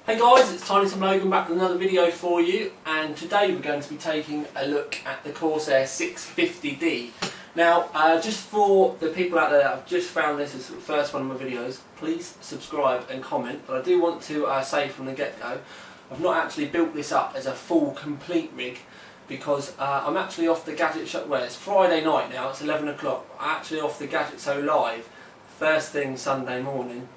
Hey guys, it's Tiny Tom Logan back with another video for you, and today we're going to be taking a look at the Corsair 650D. Now, just for the people out there that have just found this as the first one of my videos, please subscribe and comment. But I do want to say from the get-go, I've not actually built this up as a full complete rig because I'm actually off the Gadget Show. Well, it's Friday night now, it's 11 o'clock. I'm actually off the Gadget Show Live first thing Sunday morning.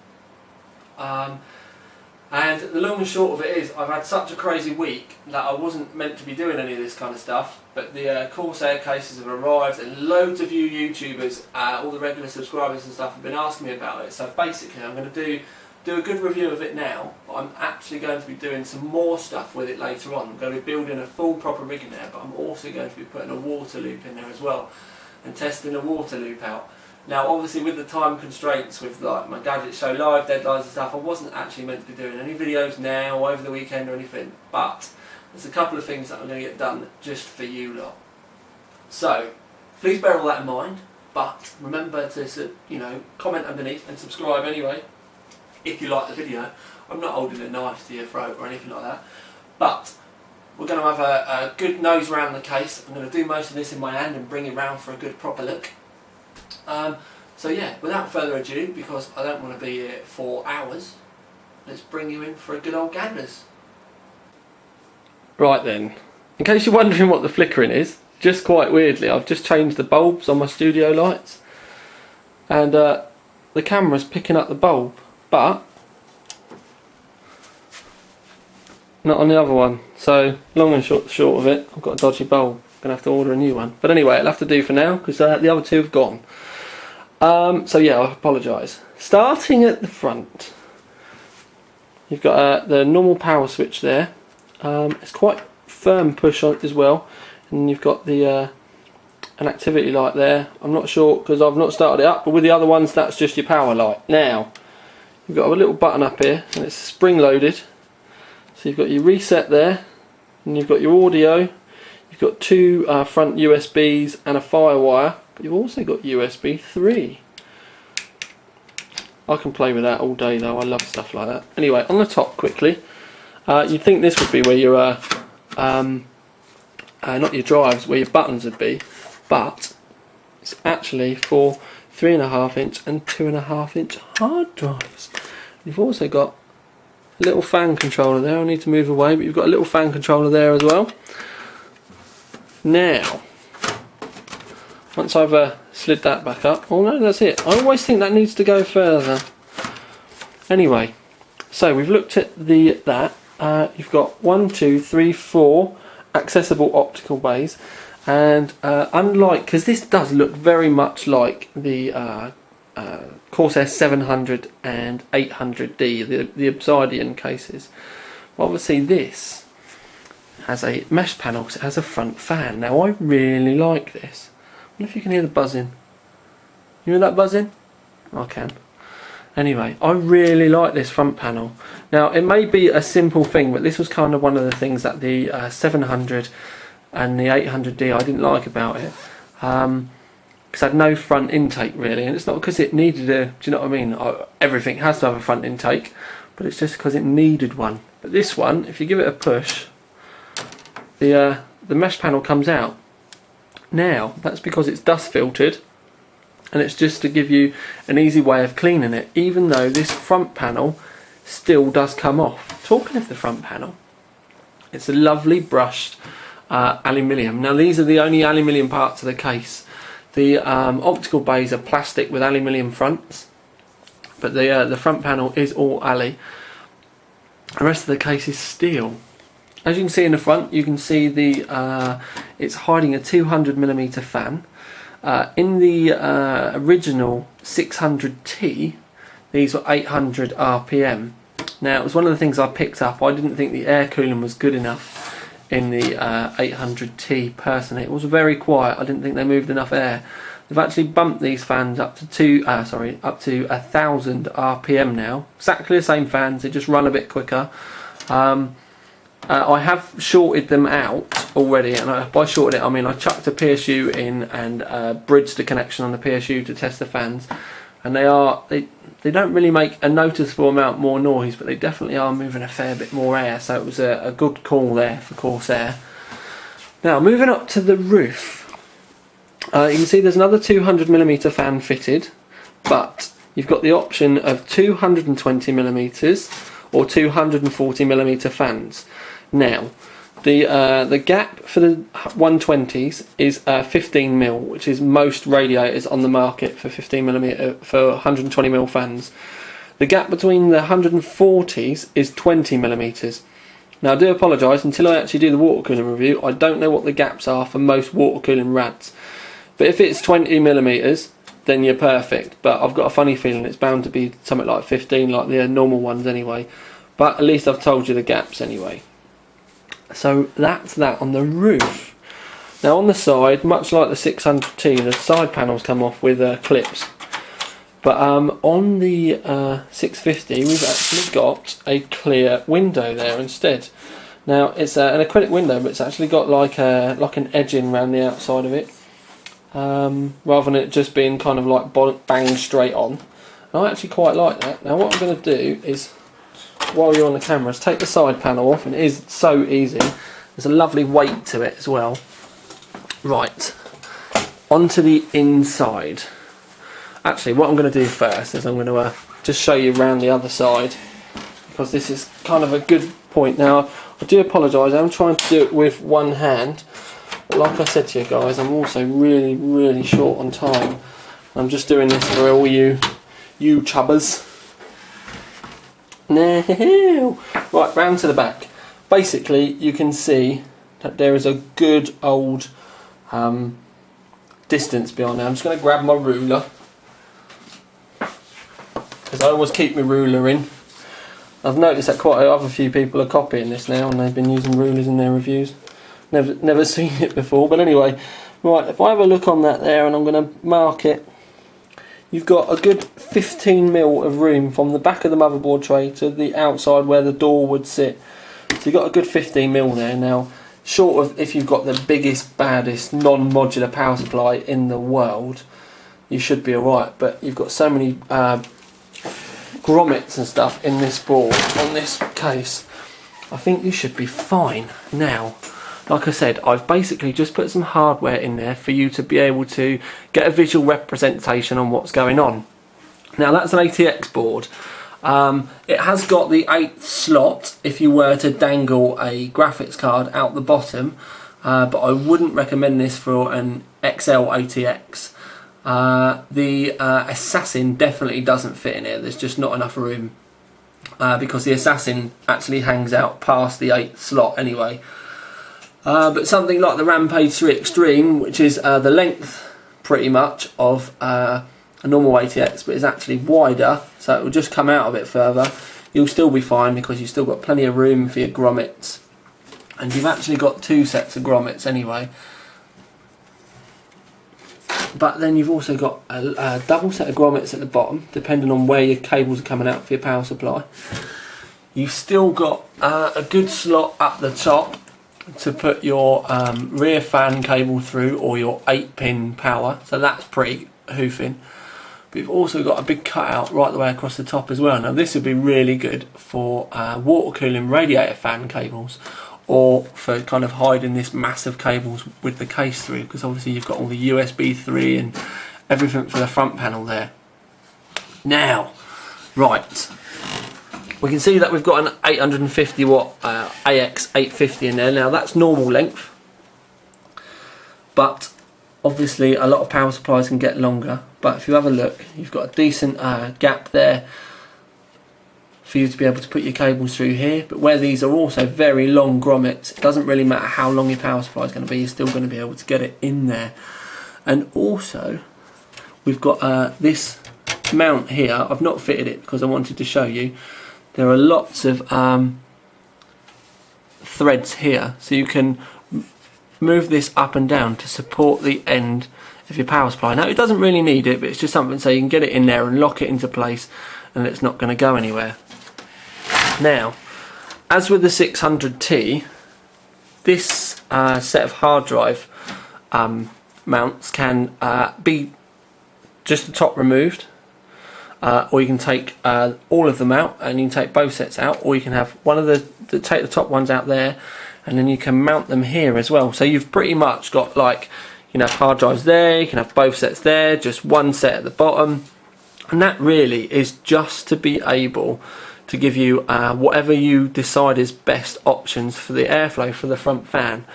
And the long and short of it is, I've had such a crazy week that I wasn't meant to be doing any of this kind of stuff, but the Corsair cases have arrived and loads of you YouTubers, all the regular subscribers and stuff, have been asking me about it. So basically I'm going to do a good review of it now, but I'm actually going to be doing some more stuff with it later on. I'm going to be building a full proper rig in there, but I'm also going to be putting a water loop in there as well and testing a water loop out. Now obviously with the time constraints with like my Gadget Show Live deadlines and stuff, I wasn't actually meant to be doing any videos now over the weekend or anything, but there's a couple of things that I'm going to get done just for you lot. So please bear all that in mind, but remember to comment underneath and subscribe anyway if you like the video. I'm not holding a knife to your throat or anything like that, but we're going to have a good nose around the case. I'm going to do most of this in my hand and bring it round for a good proper look. So yeah, without further ado, because I don't want to be here for hours, let's bring you in for a good old ganders. Right then, in case you're wondering what the flickering is, just quite weirdly, I've just changed the bulbs on my studio lights, and the camera's picking up the bulb, but not on the other one. So long and short of it, I've got a dodgy bulb. I'm gonna have to order a new one, but anyway, it'll have to do for now because the other two have gone. So yeah, I apologise. Starting at the front, you've got the normal power switch there. It's quite firm push on it as well, and you've got the an activity light there. I'm not sure because I've not started it up, but with the other ones, that's just your power light. Now you've got a little button up here, and it's spring loaded. So you've got your reset there, and you've got your audio. You've got two front USBs and a firewire, but you've also got USB 3. I can play with that all day though, I love stuff like that. Anyway, on the top quickly, you'd think this would be where your, not your drives, where your buttons would be, but it's actually for 3.5 inch and 2.5 inch hard drives. You've also got a little fan controller there. I need to move away, but you've got a little fan controller there as well. Now, once I've slid that back up, oh no, that's it. I always think that needs to go further. Anyway, so we've looked at that. You've got 1, 2, 3, 4 accessible optical bays, and unlike, because this does look very much like the Corsair 700 and 800D, the Obsidian cases. Well, obviously this has a mesh panel because it has a front fan. Now I really like this. I wonder if you can hear the buzzing. You hear that buzzing? I can. Anyway, I really like this front panel. Now it may be a simple thing, but this was kind of one of the things that the 700 and the 800D I didn't like about it. Because it had no front intake really, and it's not because it needed a, do you know what I mean? Everything has to have a front intake, but it's just because it needed one. But this one, if you give it a push, the mesh panel comes out. Now that's because it's dust filtered, and it's just to give you an easy way of cleaning it, even though this front panel still does come off. Talking of the front panel, it's a lovely brushed aluminium. Now these are the only aluminium parts of the case. The optical bays are plastic with aluminium fronts, but the front panel is all ali. The rest of the case is steel. As you can see in the front, you can see it's hiding a 200mm fan. In the original 600T, these were 800 RPM. Now, it was one of the things I picked up. I didn't think the air cooling was good enough in the 800T personally. It was very quiet. I didn't think they moved enough air. They've actually bumped these fans up to 1,000 RPM now. Exactly the same fans, they just run a bit quicker. I have shorted them out already, and by shorted it I mean I chucked a PSU in and bridged the connection on the PSU to test the fans, and They don't really make a noticeable amount more noise, but they definitely are moving a fair bit more air, so it was a good call there for Corsair. Now, moving up to the roof, you can see there's another 200mm fan fitted, but you've got the option of 220mm or 240mm fans. Now, the gap for the 120s is 15mm, which is most radiators on the market for 15mm for 120mm fans. The gap between the 140s is 20mm. Now, I do apologise, until I actually do the water cooling review, I don't know what the gaps are for most water cooling rads. But if it's 20mm, then you're perfect. But I've got a funny feeling it's bound to be something like 15, like the normal ones anyway. But at least I've told you the gaps anyway. So that's that on the roof. Now on the side, much like the 600T, the side panels come off with clips. But on the 650, we've actually got a clear window there instead. Now it's an acrylic window, but it's actually got like an edging around the outside of it, rather than it just being kind of like banged straight on. And I actually quite like that. Now what I'm going to do is, while you're on the camera, is take the side panel off, and it is so easy. There's a lovely weight to it as well. Right, onto the inside. Actually, what I'm going to do first is I'm going to just show you around the other side, because this is kind of a good point. Now, I do apologise, I'm trying to do it with one hand, but like I said to you guys, I'm also really short on time. I'm just doing this for all you chubbers. No. Right, round to the back. Basically, you can see that there is a good old distance behind there. I'm just going to grab my ruler, because I always keep my ruler in. I've noticed that quite a few people are copying this now, and they've been using rulers in their reviews. Never seen it before, but anyway. Right, if I have a look on that there, and I'm going to mark it, you've got a good 15mm of room from the back of the motherboard tray to the outside where the door would sit. So you've got a good 15mm there. Now, short of if you've got the biggest, baddest non-modular power supply in the world, you should be alright. But you've got so many grommets and stuff in this board, on this case, I think you should be fine. Now, like I said, I've basically just put some hardware in there for you to be able to get a visual representation on what's going on. Now that's an ATX board. It has got the 8th slot if you were to dangle a graphics card out the bottom, but I wouldn't recommend this for an XL ATX. The Assassin definitely doesn't fit in here. There's just not enough room, because the Assassin actually hangs out past the 8th slot anyway. But something like the Rampage 3 Extreme, which is the length pretty much of a normal ATX, but is actually wider, so it will just come out a bit further, you'll still be fine, because you've still got plenty of room for your grommets. And you've actually got 2 sets of grommets anyway. But then you've also got a double set of grommets at the bottom, depending on where your cables are coming out for your power supply. You've still got a good slot up the top to put your rear fan cable through, or your 8-pin power, so that's pretty hoofing. But you've also got a big cutout right the way across the top as well. Now this would be really good for water cooling radiator fan cables, or for kind of hiding this massive cables with the case through, because obviously you've got all the USB 3 and everything for the front panel there. Now, right, we can see that we've got an 850 watt AX 850 in there. Now that's normal length, but obviously a lot of power supplies can get longer. But if you have a look, you've got a decent gap there for you to be able to put your cables through here. But where these are also very long grommets, it doesn't really matter how long your power supply is going to be, you're still going to be able to get it in there. And also we've got this mount here. I've not fitted it because I wanted to show you. There are lots of threads here, so you can move this up and down to support the end of your power supply. Now it doesn't really need it, but it's just something so you can get it in there and lock it into place, and it's not going to go anywhere. Now, as with the 600T, this set of hard drive mounts can be just the top removed, or you can take all of them out, and you can take both sets out, or you can have one of take the top ones out there, and then you can mount them here as well. So you've pretty much got, like, you know, hard drives there, you can have both sets there, just one set at the bottom, and that really is just to be able to give you whatever you decide is best options for the airflow for the front fan.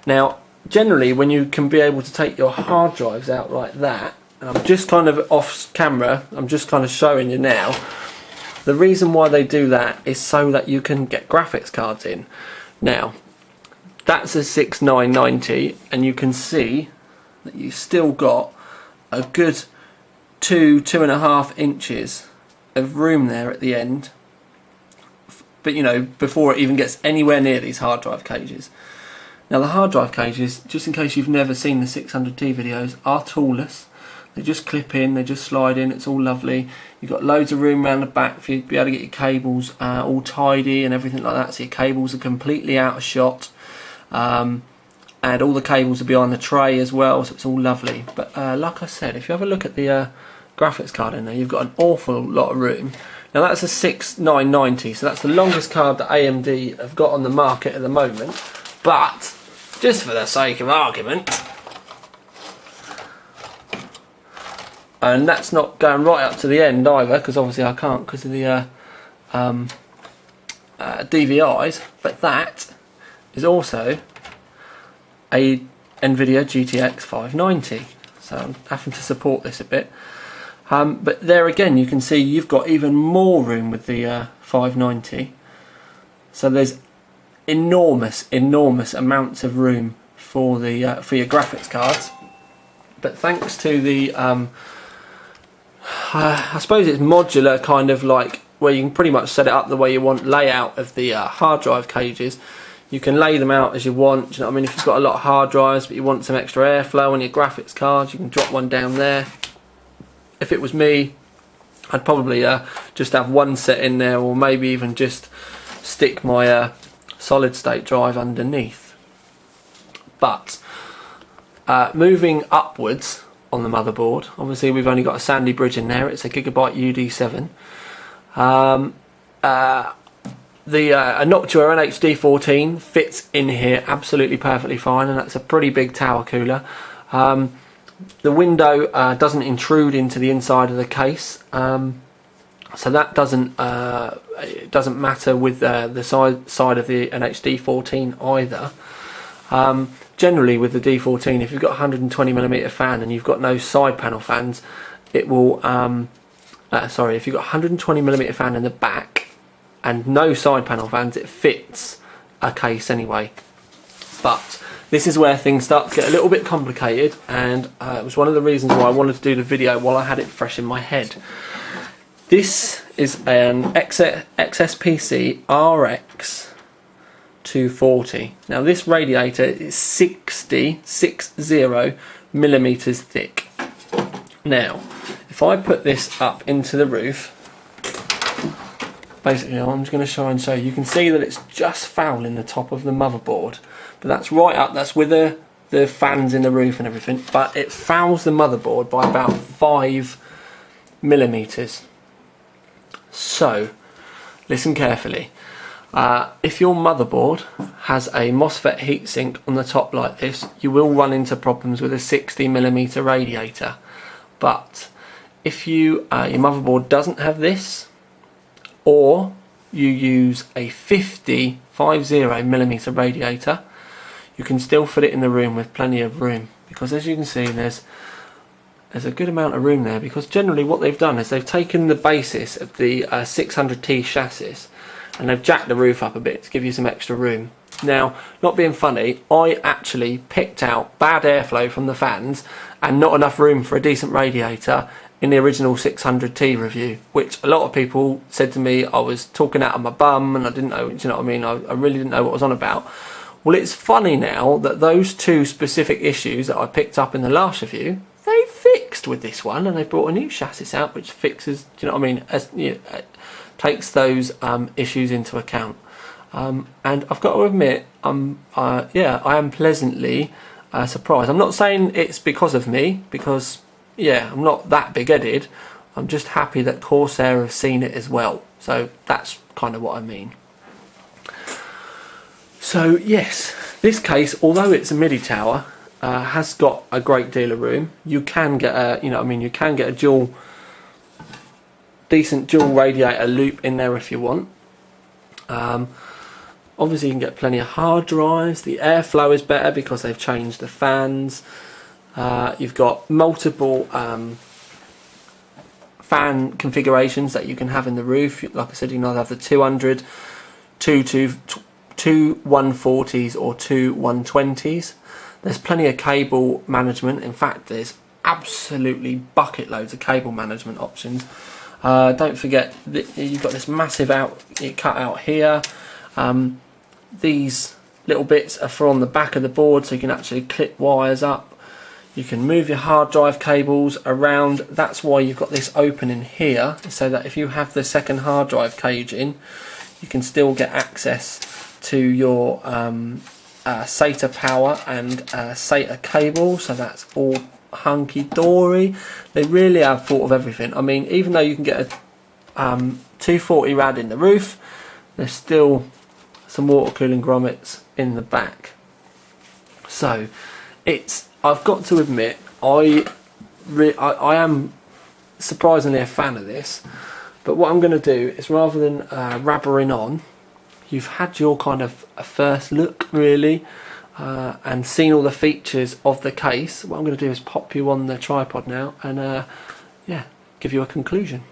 Now, generally, when you can be able to take your hard drives out like that, and I'm just kind of off camera, I'm just kind of showing you now, the reason why they do that is so that you can get graphics cards in. Now, that's a 6990, and you can see that you've still got a good 2.5 inches of room there at the end, but you know, before it even gets anywhere near these hard drive cages. Now, the hard drive cages, just in case you've never seen the 600T videos, are toolless. They just clip in, they just slide in, it's all lovely. You've got loads of room around the back for you to be able to get your cables all tidy and everything like that, so your cables are completely out of shot. And all the cables are behind the tray as well, so it's all lovely. But like I said, if you have a look at the graphics card in there, you've got an awful lot of room. Now, that's a 6990, so that's the longest card that AMD have got on the market at the moment. But just for the sake of argument, and that's not going right up to the end either, because obviously I can't because of the DVIs, but that is also a NVIDIA GTX 590, so I'm having to support this a bit. But there again, you can see you've got even more room with the 590, so there's enormous amounts of room for the for your graphics cards. But thanks to the I suppose it's modular, kind of like where you can pretty much set it up the way you want layout of the hard drive cages. You can lay them out as you want. Do you know what I mean? If you've got a lot of hard drives but you want some extra airflow on your graphics cards, you can drop one down there. If it was me, I'd probably just have one set in there, or maybe even just stick my solid state drive underneath. But moving upwards on the motherboard, obviously we've only got a Sandy bridge in there. It's a Gigabyte UD7. A Noctua NHD14 fits in here absolutely perfectly fine, and that's a pretty big tower cooler. The window doesn't intrude into the inside of the case, so that doesn't matter with the side of the NHD14 either. Generally, with the D14, if you've got a 120mm fan and you've got no side panel fans, it will. Sorry, if you've got a 120mm fan in the back and no side panel fans, it fits a case anyway. But this is where things start to get a little bit complicated, and it was one of the reasons why I wanted to do the video while I had it fresh in my head. This is an XSPC RX 240. Now, this radiator is 60 millimeters thick. Now, if I put this up into the roof, basically I'm just going to try and show you. You can see that it's just fouling the top of the motherboard, but that's right up, that's with the fans in the roof and everything, but it fouls the motherboard by about 5 millimeters. So, listen carefully. If your motherboard has a MOSFET heatsink on the top like this, you will run into problems with a 60mm radiator. But if your motherboard doesn't have this, or you use a 50mm radiator, you can still fit it in the room with plenty of room, because as you can see, there's a good amount of room there, because generally what they've done is they've taken the basis of the 600T chassis and they've jacked the roof up a bit to give you some extra room. Now, not being funny, I actually picked out bad airflow from the fans and not enough room for a decent radiator in the original 600T review, which a lot of people said to me I was talking out of my bum and I didn't know, do you know what I mean? I really didn't know what I was on about. Well, it's funny now that those two specific issues that I picked up in the last review, they fixed with this one, and they brought a new chassis out which fixes, do you know what I mean, as, you know, takes those issues into account. And I've got to admit, I am pleasantly surprised. I'm not saying it's because of me, because yeah, I'm not that big-headed. I'm just happy that Corsair have seen it as well. So that's kind of what I mean. So yes, this case, although it's a MIDI tower, has got a great deal of room. You can get a, you can get a decent dual radiator loop in there if you want. Obviously you can get plenty of hard drives. The airflow is better because they've changed the fans. You've got multiple fan configurations that you can have in the roof. Like I said, you can either have the 200, two 140s or two 120s. There's plenty of cable management. In fact, there's absolutely bucket loads of cable management options. Don't forget that you've got this massive cut out here. These little bits are for on the back of the board, so you can actually clip wires up. You can move your hard drive cables around. That's why you've got this opening here, so that if you have the second hard drive cage in, you can still get access to your SATA power and SATA cable. So that's all hunky-dory. They really have thought of everything. I mean, even though you can get a 240 rad in the roof, there's still some water cooling grommets in the back. So I've got to admit, I am surprisingly a fan of this. But what I'm going to do is, rather than rabbering on, you've had your kind of a first look really, and seen all the features of the case. What I'm going to do is pop you on the tripod now and yeah, give you a conclusion.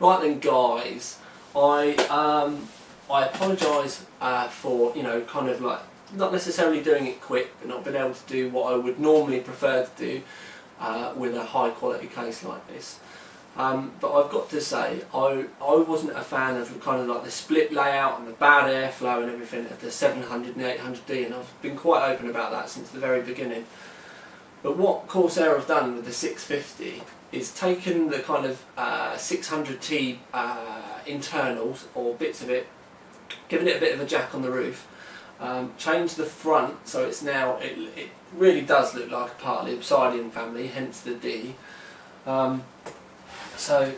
Right then, guys, I apologise for, kind of like not necessarily doing it quick, but not being able to do what I would normally prefer to do with a high quality case like this. But I've got to say, I wasn't a fan of kind of like the split layout and the bad airflow and everything of the 700 and 800D, and I've been quite open about that since the very beginning. But what Corsair have done with the 650 is taken the kind of 600T internals, or bits of it, given it a bit of a jack on the roof, changed the front so it's now, it really does look like a part of the Obsidian family, hence the D. So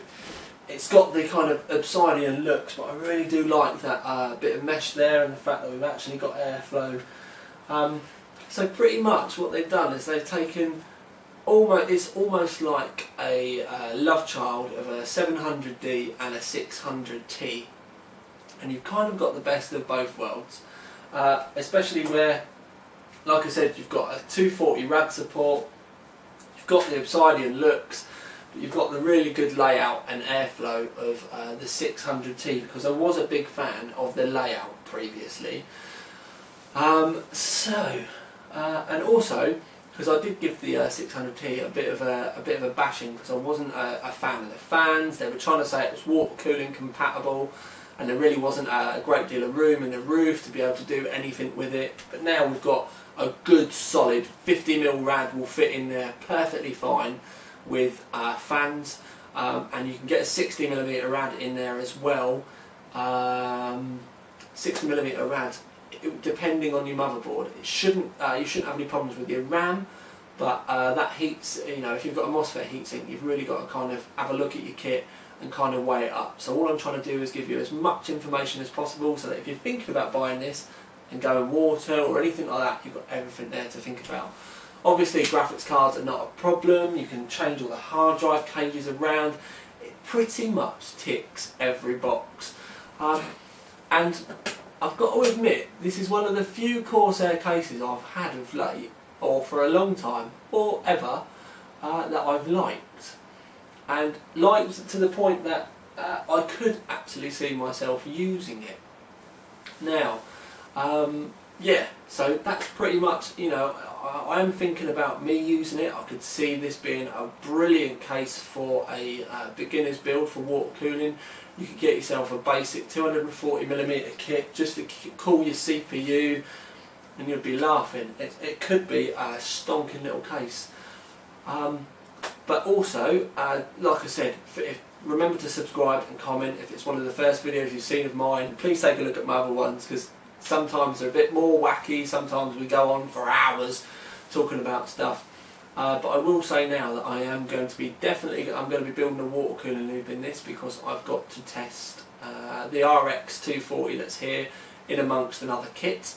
it's got the kind of Obsidian looks, but I really do like that bit of mesh there and the fact that we've actually got airflow. So pretty much what they've done is they've taken it's almost like a love child of a 700D and a 600T, and you've kind of got the best of both worlds, especially where, like I said, you've got a 240 rad support, you've got the Obsidian looks, but you've got the really good layout and airflow of the 600T, because I was a big fan of the layout previously. And also, because I did give the 600T a bit of a bashing, because I wasn't a fan of the fans. They were trying to say it was water cooling compatible, and there really wasn't a great deal of room in the roof to be able to do anything with it. But now we've got a good solid 50mm rad will fit in there perfectly fine with fans, and you can get a 60mm rad in there as well. 60mm rad, depending on your motherboard. It shouldn't you shouldn't have any problems with your RAM, but that heats, if you've got a MOSFET heatsink, you've really got to kind of have a look at your kit and kind of weigh it up. So all I'm trying to do is give you as much information as possible, so that if you're thinking about buying this and going water or anything like that, you've got everything there to think about. Obviously graphics cards are not a problem. You can change all the hard drive cages around. It pretty much ticks every box. And I've got to admit, this is one of the few Corsair cases I've had of late, or for a long time, or ever, that I've liked. And liked to the point that I could actually see myself using it. Now, yeah, so that's pretty much, you know, I am thinking about me using it. I could see this being a brilliant case for a beginner's build for water cooling. You could get yourself a basic 240mm kit just to cool your CPU, and you'd be laughing. It could be a stonking little case. But also, like I said, remember to subscribe and comment if it's one of the first videos you've seen of mine. Please take a look at my other ones, because sometimes they're a bit more wacky, sometimes we go on for hours talking about stuff. But I will say now that I am going to be I'm going to be building a water cooling loop in this, because I've got to test the RX 240 that's here in amongst another kit.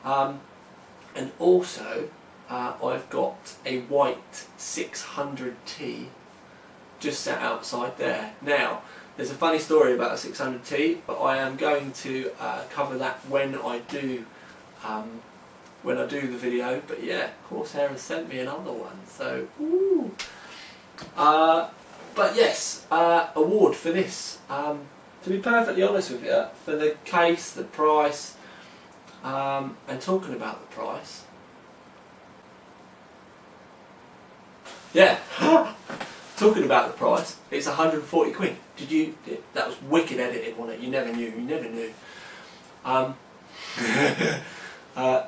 And also I've got a white 600T just sat outside there. Now, there's a funny story about a 600T, but I am going to cover that when I do the video. But yeah, Corsair has sent me another one, so ooh. But yes, award for this. To be perfectly honest with you, for the case, the price, and talking about the price, yeah. Talking about the price, it's 140 quid. That was wicked edited, wasn't it? You never knew.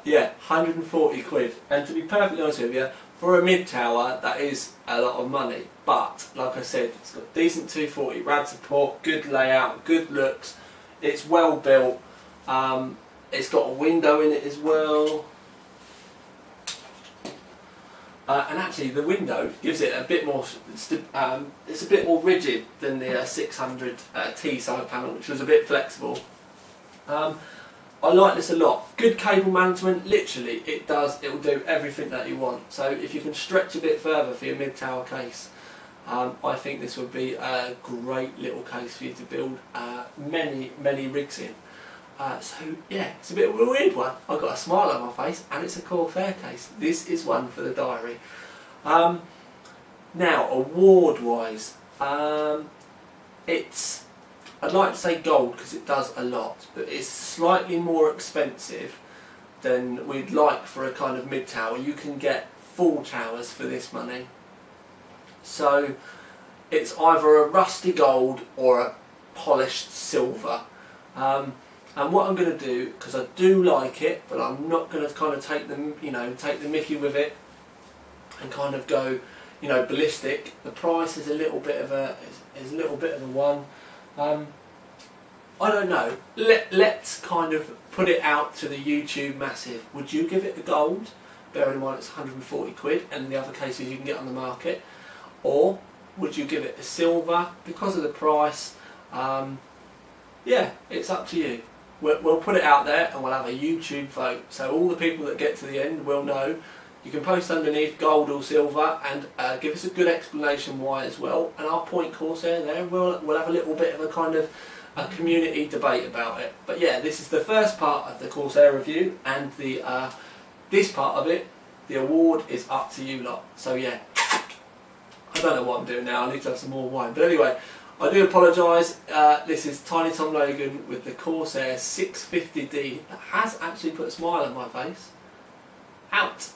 Yeah, 140 quid. And to be perfectly honest with you, for a mid-tower, that is a lot of money. But, like I said, it's got decent 240, rad support, good layout, good looks. It's well built. It's got a window in it as well. And actually, the window gives it a bit more. It's a bit more rigid than the 600T side panel, which was a bit flexible. I like this a lot. Good cable management. Literally, it will do everything that you want. So if you can stretch a bit further for your mid-tower case, I think this would be a great little case for you to build many rigs in. So yeah, it's a bit of a weird one. I've got a smile on my face, and it's a Corsair case. This is one for the diary. Now, award-wise, I'd like to say gold, because it does a lot, but it's slightly more expensive than we'd like for a kind of mid-tower. You can get full towers for this money. So it's either a rusty gold or a polished silver. And what I'm going to do, because I do like it, but I'm not going to kind of take the mickey with it and kind of go, ballistic. The price is a little bit of a one. I don't know. Let's kind of put it out to the YouTube massive. Would you give it a gold? Bearing in mind it's 140 quid, and the other cases you can get on the market. Or would you give it a silver because of the price? Yeah, it's up to you. We'll put it out there, and we'll have a YouTube vote. So all the people that get to the end will know. You can post underneath gold or silver, and give us a good explanation why as well. And I'll point Corsair there, and we'll have a little bit of a kind of a community debate about it. But yeah, this is the first part of the Corsair review, and this part of it, the award is up to you lot. So yeah, I don't know what I'm doing now. I need to have some more wine. But anyway, I do apologise. This is Tiny Tom Logan with the Corsair 650D that has actually put a smile on my face. Out.